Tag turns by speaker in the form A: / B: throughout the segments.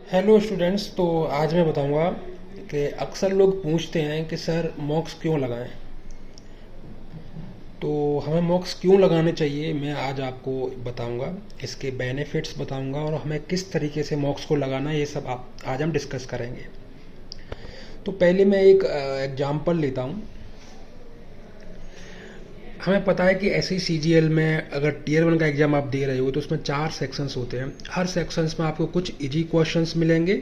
A: Hello students. तो आज मैं बताऊंगा कि अक्सर लोग पूछते हैं कि सर मॉक्स क्यों लगाएं। तो हमें मॉक्स क्यों लगाने चाहिए मैं आज आपको बताऊंगा, इसके बेनिफिट्स बताऊंगा और हमें किस तरीके से मॉक्स को लगाना है, ये सब आज हम डिस्कस करेंगे। तो पहले मैं एक एग्जांपल लेता हूँ। हमें पता है कि ऐसे सी जी एल में अगर टीयर वन का एग्जाम आप दे रहे हो तो उसमें 4 सेक्शंस होते हैं। हर सेक्शंस में आपको कुछ इजी क्वेश्चंस मिलेंगे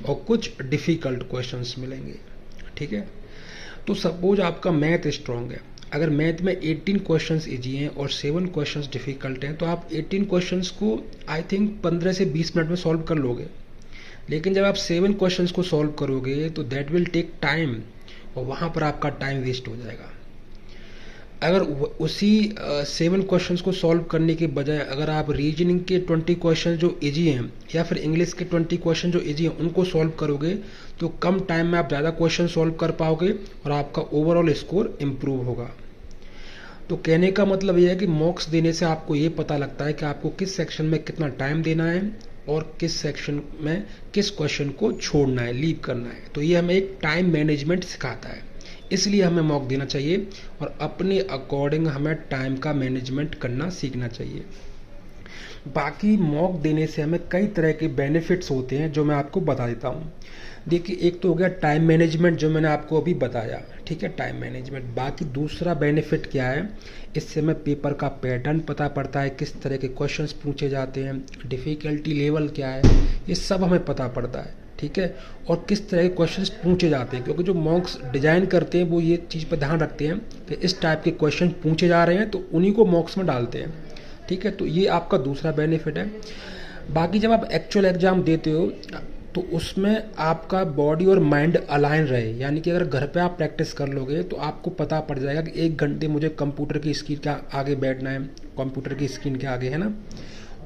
A: और कुछ डिफ़िकल्ट क्वेश्चंस मिलेंगे। ठीक है। तो सपोज आपका मैथ स्ट्रांग है। अगर मैथ में 18 क्वेश्चंस इजी हैं और 7 क्वेश्चंस डिफ़िकल्ट हैं तो आप 18 क्वेश्चंस को आई थिंक 15 से 20 मिनट में सॉल्व कर लोगे। लेकिन जब आप 7 क्वेश्चंस को सॉल्व करोगे तो दैट विल टेक टाइम और वहाँ पर आपका टाइम वेस्ट हो जाएगा। अगर उसी 7 क्वेश्चंस को सॉल्व करने के बजाय अगर आप रीजनिंग के 20 क्वेश्चन जो इजी हैं या फिर इंग्लिश के 20 क्वेश्चन जो इजी हैं उनको सॉल्व करोगे तो कम टाइम में आप ज़्यादा क्वेश्चन सॉल्व कर पाओगे और आपका ओवरऑल स्कोर इम्प्रूव होगा। तो कहने का मतलब यह है कि मॉक्स देने से आपको ये पता लगता है कि आपको किस सेक्शन में कितना टाइम देना है और किस सेक्शन में किस क्वेश्चन को छोड़ना है, लीव करना है। तो ये हमें एक टाइम मैनेजमेंट सिखाता है, इसलिए हमें मॉक देना चाहिए और अपने अकॉर्डिंग हमें टाइम का मैनेजमेंट करना सीखना चाहिए। बाकी मॉक देने से हमें कई तरह के बेनिफिट्स होते हैं जो मैं आपको बता देता हूँ। देखिए, एक तो हो गया टाइम मैनेजमेंट जो मैंने आपको अभी बताया। ठीक है, टाइम मैनेजमेंट। बाकी दूसरा बेनिफिट क्या है, इससे हमें पेपर का पैटर्न पता पड़ता है, किस तरह के क्वेश्चंस पूछे जाते हैं, डिफ़िकल्टी लेवल क्या है, ये सब हमें पता पड़ता है। ठीक है, और किस तरह के क्वेश्चंस पूछे जाते हैं, क्योंकि जो मॉक्स डिजाइन करते हैं वो ये चीज़ पर ध्यान रखते हैं कि इस टाइप के क्वेश्चन पूछे जा रहे हैं तो उन्हीं को मॉक्स में डालते हैं। ठीक है, तो ये आपका दूसरा बेनिफिट है। बाकी जब आप एक्चुअल एग्जाम देते हो तो उसमें आपका बॉडी और माइंड अलाइन रहे, यानी कि अगर घर पे आप प्रैक्टिस कर लोगे तो आपको पता पड़ जाएगा कि 1 घंटे मुझे कंप्यूटर की स्क्रीन के आगे बैठना है, कंप्यूटर की स्क्रीन के आगे, है ना।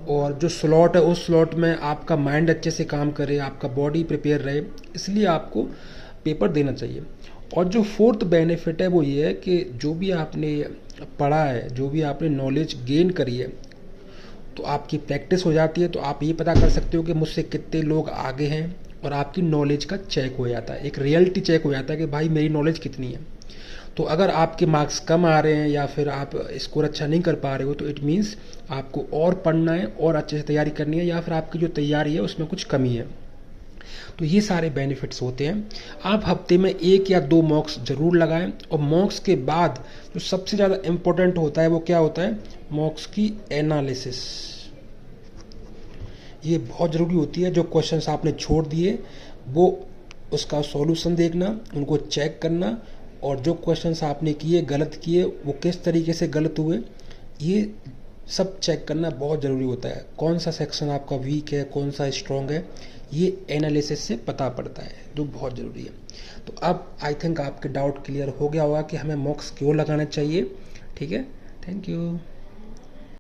A: और जो स्लॉट है उस स्लॉट में आपका माइंड अच्छे से काम करे, आपका बॉडी प्रिपेयर रहे, इसलिए आपको पेपर देना चाहिए। और जो फोर्थ बेनिफिट है वो ये है कि जो भी आपने पढ़ा है, जो भी आपने नॉलेज गेन करी है, तो आपकी प्रैक्टिस हो जाती है। तो आप ये पता कर सकते हो कि मुझसे कितने लोग आगे हैं और आपकी नॉलेज का चेक हो जाता है, एक रियलिटी चेक हो जाता है कि भाई मेरी नॉलेज कितनी है। तो अगर आपके मार्क्स कम आ रहे हैं या फिर आप स्कोर अच्छा नहीं कर पा रहे हो तो इट मीन्स आपको और पढ़ना है और अच्छे से तैयारी करनी है, या फिर आपकी जो तैयारी है उसमें कुछ कमी है। तो ये सारे बेनिफिट्स होते हैं। आप हफ्ते में 1 या 2 मॉक्स जरूर लगाएं। और मॉक्स के बाद जो सबसे ज़्यादा इम्पोर्टेंट होता है वो क्या होता है, मॉक्स की एनालिसिस। ये बहुत ज़रूरी होती है। जो क्वेश्चंस आपने छोड़ दिए वो उसका सॉल्यूशन देखना, उनको चेक करना, और जो क्वेश्चंस आपने किए गलत किए वो किस तरीके से गलत हुए, ये सब चेक करना बहुत ज़रूरी होता है। कौन सा सेक्शन आपका वीक है, कौन सा स्ट्रॉन्ग है, ये एनालिसिस से पता पड़ता है, जो बहुत ज़रूरी है। तो अब आई थिंक आपके डाउट क्लियर हो गया होगा कि हमें मॉक्स क्यों लगाना चाहिए। ठीक है, थैंक यू।